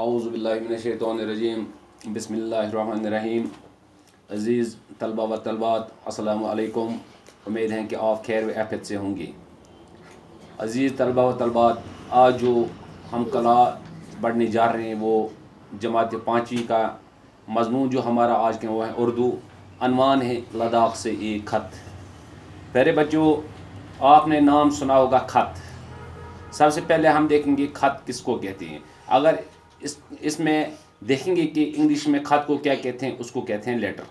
اعوذ باللہ من الشیطان الرجیم بسم اللہ الرحمن الرحیم. عزیز طلبہ و طلبات السلام علیکم. امید ہے کہ آپ خیر و عافیت سے ہوں گے. عزیز طلبہ و طلبات، آج جو ہم کلام پڑھنے جا رہے ہیں وہ جماعت پانچویں کا مضمون جو ہمارا آج کے وہ ہے اردو. عنوان ہے لداخ سے ایک خط. پیارے بچوں، آپ نے نام سنا ہوگا خط. سب سے پہلے ہم دیکھیں گے خط کس کو کہتے ہیں. اگر اس میں دیکھیں گے کہ انگلش میں خط کو کیا کہتے ہیں، اس کو کہتے ہیں لیٹر.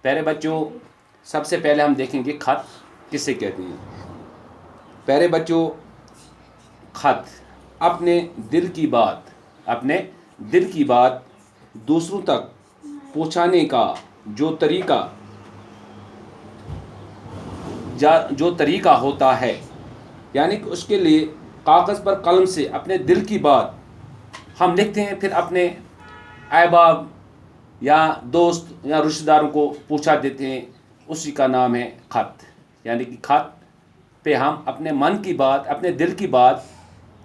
پیارے بچوں، سب سے پہلے ہم دیکھیں گے خط کس سے کہتے ہیں. پیارے بچوں، خط اپنے دل کی بات دوسروں تک پہنچانے کا جو طریقہ ہوتا ہے، یعنی کہ اس کے لیے کاغذ پر قلم سے اپنے دل کی بات ہم لکھتے ہیں، پھر اپنے احباب یا دوست یا رشتہ داروں کو پہنچا دیتے ہیں. اسی کا نام ہے خط. یعنی کہ خط پہ ہم اپنے من کی بات، اپنے دل کی بات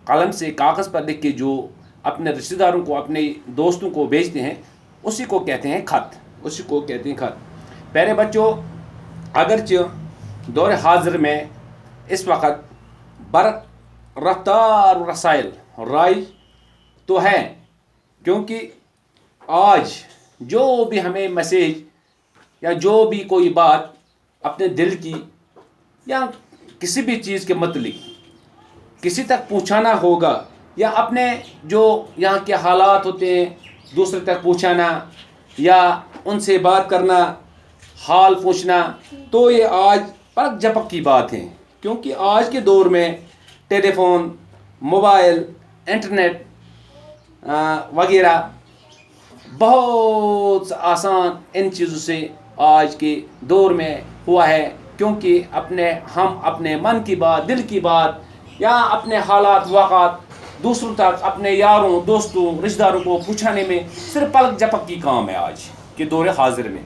قلم سے کاغذ پر لکھ کے جو اپنے رشتہ داروں کو، اپنے دوستوں کو بھیجتے ہیں، اسی کو کہتے ہیں خط. پیارے بچوں، اگرچہ دور حاضر میں اس وقت برق رفتار رسائل رائج تو ہے، کیونکہ آج جو بھی ہمیں میسیج یا جو بھی کوئی بات اپنے دل کی یا کسی بھی چیز کے متعلق کسی تک پہنچانا ہوگا، یا اپنے جو یہاں کے حالات ہوتے ہیں دوسرے تک پہنچانا یا ان سے بات کرنا، حال پوچھنا، تو یہ آج پرک جھپک کی بات ہے. کیونکہ آج کے دور میں ٹیلی فون، موبائل، انٹرنیٹ وغیرہ بہت آسان ان چیزوں سے آج کے دور میں ہوا ہے. کیونکہ ہم اپنے من کی بات، دل کی بات یا اپنے حالات واقعات دوسروں تک، اپنے یاروں، دوستوں، رشتہ داروں کو پہنچانے میں صرف پلک جھپک کی کام ہے آج کے دور حاضر میں.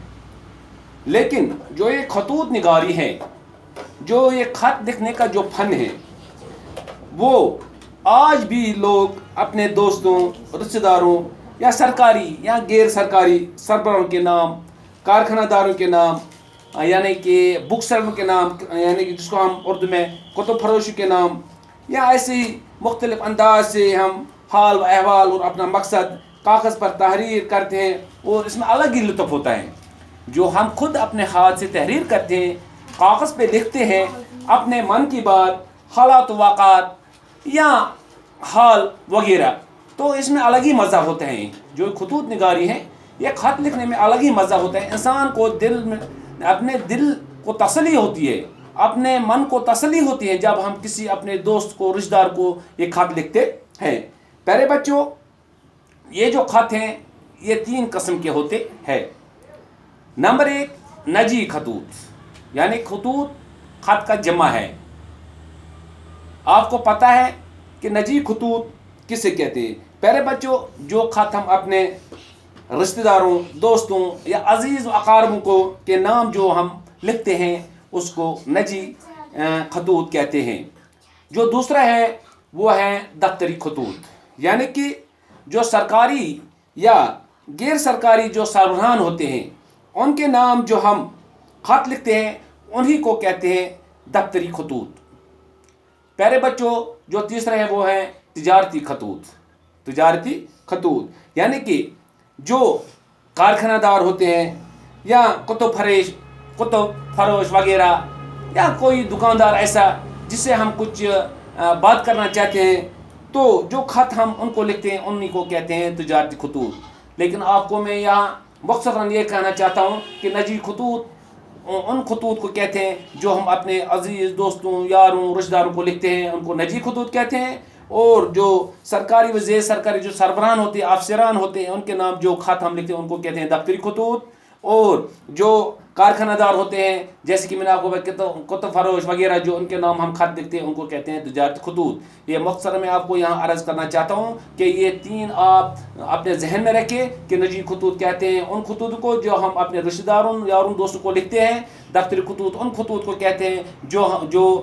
لیکن جو یہ خطوط نگاری ہے، جو یہ خط لکھنے کا جو فن ہے، وہ آج بھی لوگ اپنے دوستوں، رشتہ داروں یا سرکاری یا غیر سرکاری سربراہوں کے نام، کارخانہ داروں کے نام، یعنی کہ بک سیلروں کے نام، یعنی کہ جس کو ہم اردو میں کتب فروشوں کے نام، یا ایسے ہی مختلف انداز سے ہم حال و احوال اور اپنا مقصد کاغذ پر تحریر کرتے ہیں. اور اس میں الگ ہی لطف ہوتا ہے. جو ہم خود اپنے ہاتھ سے تحریر کرتے ہیں، کاغذ پہ لکھتے ہیں اپنے من کی بات، حالات و واقعات یا حال وغیرہ، تو اس میں الگ ہی مزہ ہوتا ہے. جو خطوط نگاری ہے، یہ خط لکھنے میں الگ ہی مزہ ہوتا ہے. انسان کو اپنے دل کو تسلی ہوتی ہے، اپنے من کو تسلی ہوتی ہے جب ہم کسی اپنے دوست کو، رشتہ دار کو یہ خط لکھتے ہیں. پیارے بچوں، یہ جو خط ہیں یہ 3 قسم کے ہوتے ہیں. نمبر 1، نجی خطوط. یعنی خط کا جمع ہے. آپ کو پتہ ہے کہ نجی خطوط کسے کہتے ہیں. پیارے بچوں، جو خط ہم اپنے رشتہ داروں، دوستوں یا عزیز و اقاربوں کو کے نام جو ہم لکھتے ہیں، اس کو نجی خطوط کہتے ہیں. جو دوسرا ہے وہ ہے دفتری خطوط. یعنی کہ جو سرکاری یا غیر سرکاری جو سربراہان ہوتے ہیں، ان کے نام جو ہم خط لکھتے ہیں، انہی کو کہتے ہیں دفتری خطوط. پیارے بچوں، جو تیسرا ہے وہ ہے تجارتی خطوط. یعنی کہ جو کارخانہ دار ہوتے ہیں یا کتب فروش وغیرہ، یا کوئی دکاندار ایسا جس سے ہم کچھ بات کرنا چاہتے ہیں، تو جو خط ہم ان کو لکھتے ہیں انہی کو کہتے ہیں تجارتی خطوط. لیکن آپ کو میں یہاں مختصراً یہ کہنا چاہتا ہوں کہ نجی خطوط ان خطوط کو کہتے ہیں جو ہم اپنے عزیز دوستوں، یاروں، رشتہ داروں کو لکھتے ہیں، ان کو نجی خطوط کہتے ہیں. اور جو سرکاری و غیر سرکاری جو سربراہان ہوتے ہیں، افسران ہوتے ہیں، ان کے نام جو خط ہم لکھتے ہیں ان کو کہتے ہیں دفتری خطوط. اور جو کارخانہ دار ہوتے ہیں، جیسے کہ میں نے آپ کو کتب فروش وغیرہ، جو ان کے نام ہم خط لکھتے ہیں ان کو کہتے ہیں تجارتی خطوط. یہ مختصر میں آپ کو یہاں عرض کرنا چاہتا ہوں کہ یہ 3 آپ اپنے ذہن میں رکھیں کہ نجی خطوط کہتے ہیں ان خطوط کو جو ہم اپنے رشتہ داروں، یاروں، دوستوں کو لکھتے ہیں. دفتری خطوط ان خطوط کو کہتے ہیں جو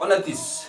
29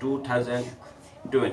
2020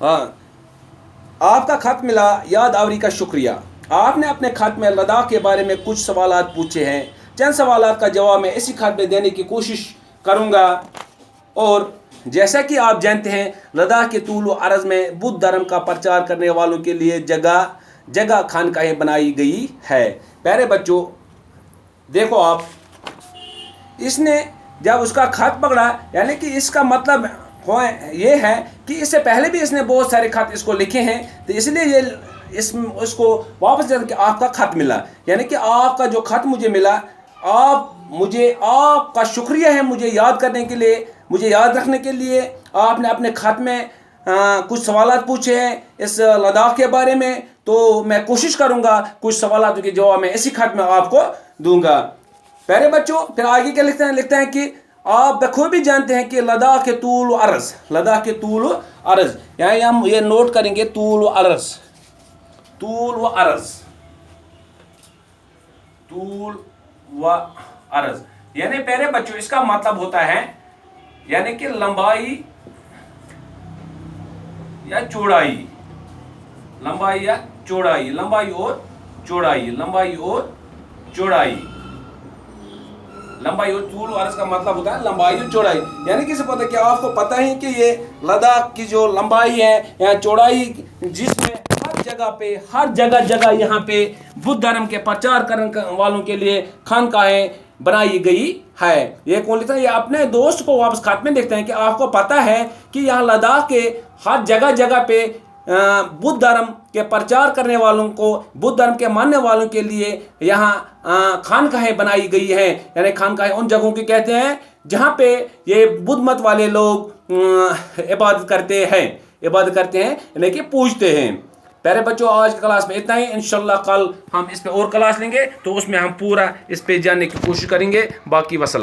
ہاں آپ کا خط ملا، یاد آوری کا شکریہ۔ آپ نے اپنے خط میں لداخ کے بارے میں کچھ سوالات پوچھے ہیں، چند سوالات کا جواب میں اسی خط میں دینے کی کوشش کروں گا۔ اور جیسا کہ آپ جانتے ہیں لداخ کے طول و عرض میں بدھ دھرم کا پرچار کرنے والوں کے لیے جگہ جگہ خانقاہیں بنائی گئی ہے۔ پیارے بچوں دیکھو آپ، اس نے جب اس کا خط پکڑا، یعنی کہ اس کا مطلب یہ ہے کہ اس سے پہلے بھی اس نے بہت سارے خط اس کو لکھے ہیں، تو اس لیے یہ اس کو واپس کہ آپ کا خط ملا، یعنی کہ آپ کا جو خط مجھے ملا، آپ کا شکریہ ہے مجھے یاد کرنے کے لیے، مجھے یاد رکھنے کے لیے۔ آپ نے اپنے خط میں کچھ سوالات پوچھے ہیں اس لداخ کے بارے میں، تو میں کوشش کروں گا کچھ سوالات کے جواب میں اسی خط میں آپ کو دوں گا۔ پیارے بچوں پھر آگے کیا لکھتے ہیں کہ آپ بخوبی جانتے ہیں کہ لداخ کے طول و عرض یعنی ہم یہ نوٹ کریں گے، طول و عرض یعنی پیارے بچوں اس کا مطلب ہوتا ہے یعنی کہ لمبائی یا چوڑائی، لمبائی اور طول و عرض کا مطلب ہوتا ہے لمبائی اور چوڑائی، یعنی کہ کہ آپ کو پتہ ہے کہ یہ لداخ کی جو لمبائی ہے یا چوڑائی، جس میں ہر جگہ یہاں پہ بدھ دھرم کے پرچار کرنے والوں کے لیے خانقاہیں بنائی گئی ہے۔ یہ کون لکھتا ہے؟ یہ اپنے دوست کو واپس خط میں دیکھتے ہیں کہ آپ کو پتہ ہے کہ یہاں لداخ کے ہر جگہ پہ بدھ دھرم کے پرچار کرنے والوں کو، بدھ دھرم کے ماننے والوں کے لیے یہاں خانقاہیں بنائی گئی ہیں، یعنی خانقاہیں ان جگہوں کی کہتے ہیں جہاں پہ یہ بدھ مت والے لوگ عبادت کرتے ہیں یعنی کہ پوجتے ہیں۔ پیارے بچوں آج کی کلاس میں اتنا ہی، انشاءاللہ کل ہم اس پہ اور کلاس لیں گے تو اس میں ہم پورا اس پہ جاننے کی کوشش کریں گے۔ باقی وسلام۔